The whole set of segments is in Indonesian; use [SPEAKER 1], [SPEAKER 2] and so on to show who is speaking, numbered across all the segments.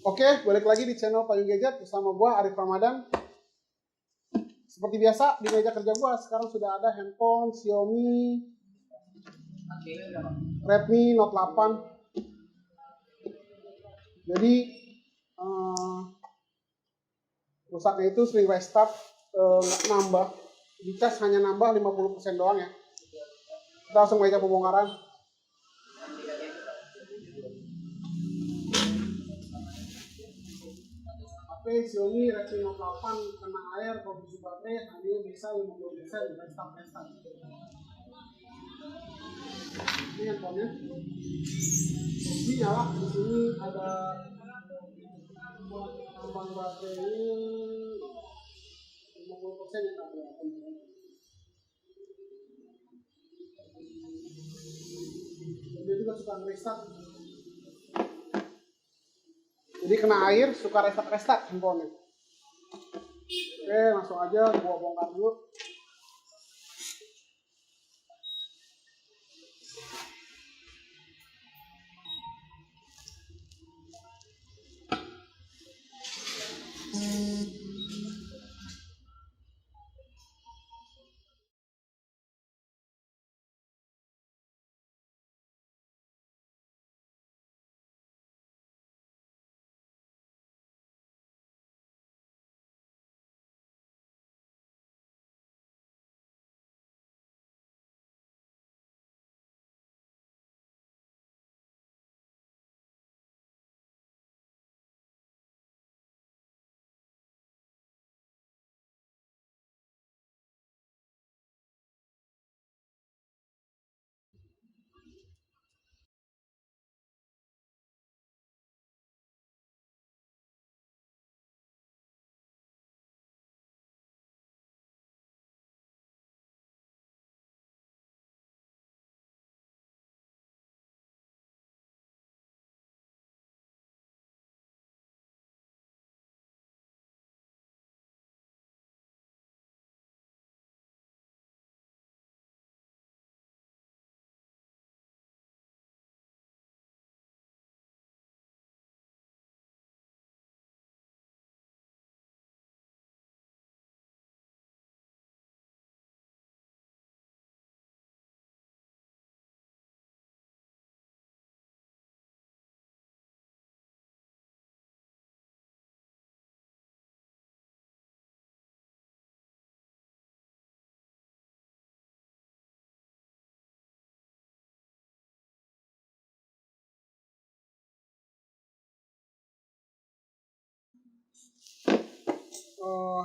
[SPEAKER 1] Oke, balik lagi di channel Payung Gadget bersama gua Arif Ramadan. Seperti biasa di meja kerja gua sekarang sudah ada handphone Xiaomi Redmi Note 8. Jadi rusaknya itu sering restart, nambah di cas hanya nambah 50% doang ya. Kita langsung meja pembongkaran. HP Xiaomi Redmi Note 8 kena air, kondisi baterai hanya bisa 50% restart. Ini handphonenya. Ini nyala, di sini ada tambang baterainya 50% ya Kak. Dia juga suka restart. Jadi kena air suka restart handphonenya. Oke, langsung aja gua bongkar dulu.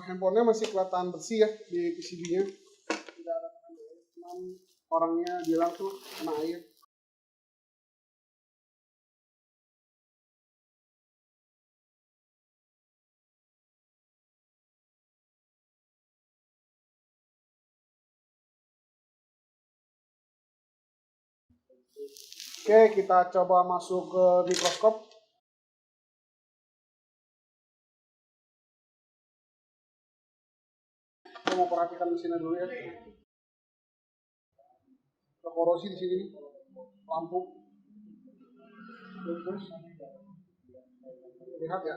[SPEAKER 1] Handphonenya masih kelihatan bersih ya di PCB-nya, tidak ada kena air, cuman orangnya bilang tuh kena air. Oke, kita coba masuk ke mikroskop. Kita mau perhatikan mesinnya dulu ya. Ada korosi di sini, lampu. Terus lihat ya.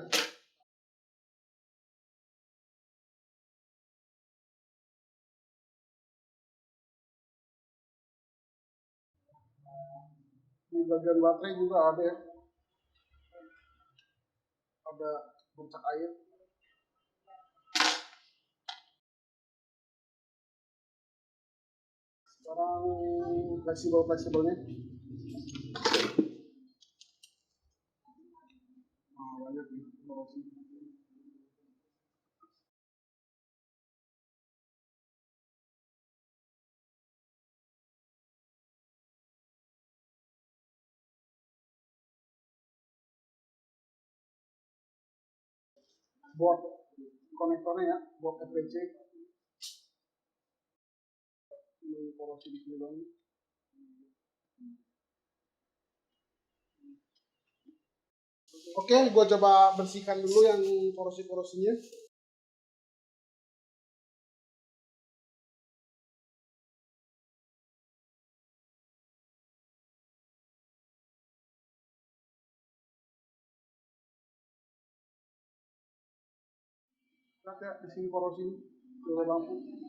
[SPEAKER 1] Di bagian baterai juga ada ya. Ada bercak air. Sekarang fleksibelnya. Banyak nih korosi. Buat konektornya ya, buat FPC. Ini korosi di sini doang. Oke, gue coba bersihkan dulu yang korosi-korosinya. ya di sini korosi dua lampu.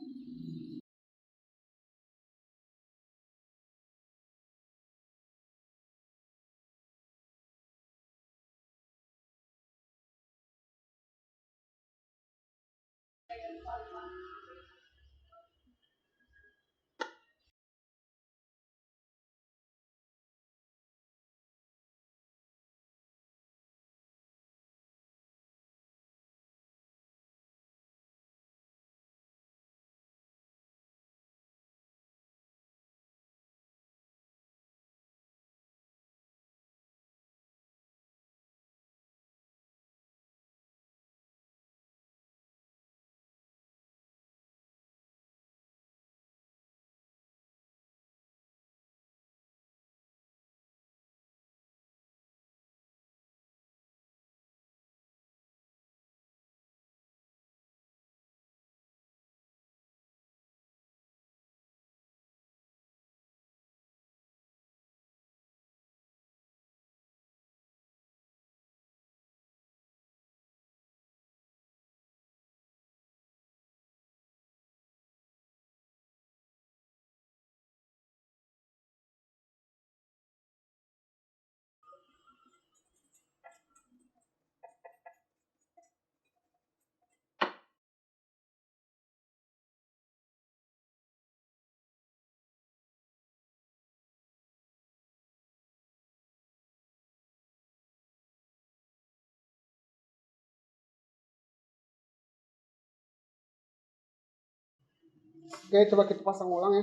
[SPEAKER 1] Oke, coba kita pasang ulang ya.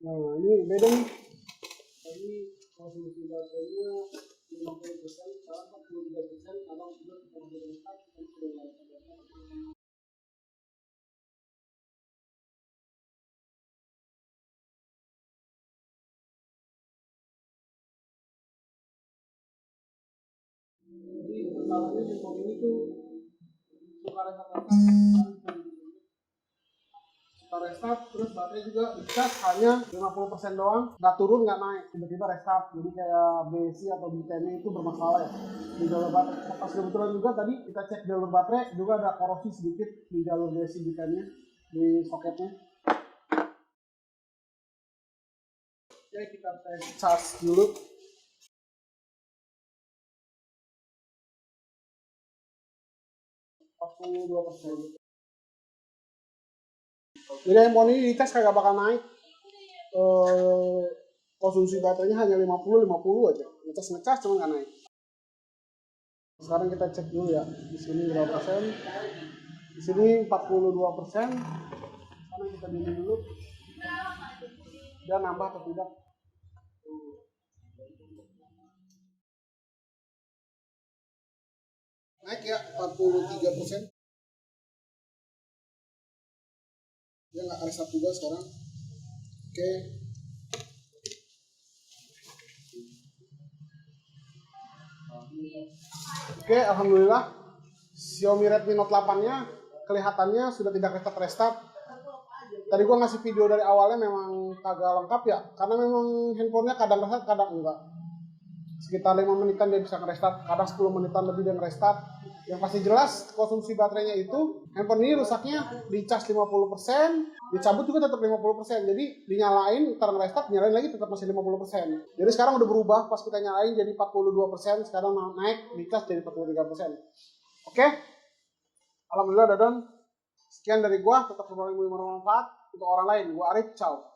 [SPEAKER 1] Nah, ini beda nih. Tadi konsumsi baterainya 50%, sekarang 43%, kadang sudah kita berdekat, kita sudah nggak ada. Jadi masalahnya di ini tuh suka restart, terus baterai juga dicas hanya 50% doang, nggak turun nggak naik, tiba-tiba restart. Jadi kayak BSI atau BTN itu bermasalah ya di jalur baterai. Pas kebetulan juga tadi kita cek jalur baterai juga ada korosi sedikit di jalur BSI BTN-nya di soketnya. Oke, kita tes charge dulu. %. Jadi handphone ini dites kagak bakal naik. Konsumsi baterainya hanya 50 aja. Ngecas cuma nggak naik. Sekarang kita cek dulu ya. Di sini berapa persen? Di sini 42%. Sekarang kita dulu dulu. Dia nambah atau tidak? Naik ya 43%. Dia nggak reset juga sekarang. Oke. Oke, alhamdulillah Xiaomi Redmi Note 8-nya kelihatannya sudah tidak restart. Tadi gua ngasih video dari awalnya memang kagak lengkap ya, karena memang handphonenya kadang restart, kadang enggak. Sekitar 5 menitan dia bisa nge-restart, kadang 10 menitan lebih dia nge-restart. Yang pasti jelas konsumsi baterainya itu, handphone ini rusaknya dicas 50%, dicabut juga tetap 50%. Jadi dinyalain, ntar nge-restart, nyalain lagi tetap masih 50%. Jadi sekarang udah berubah, pas kita nyalain jadi 42%, sekarang naik, dicas jadi 43%. Oke? Alhamdulillah Dadon. Sekian dari gua, tetap bermanfaat untuk orang lain. Gua Arif, ciao.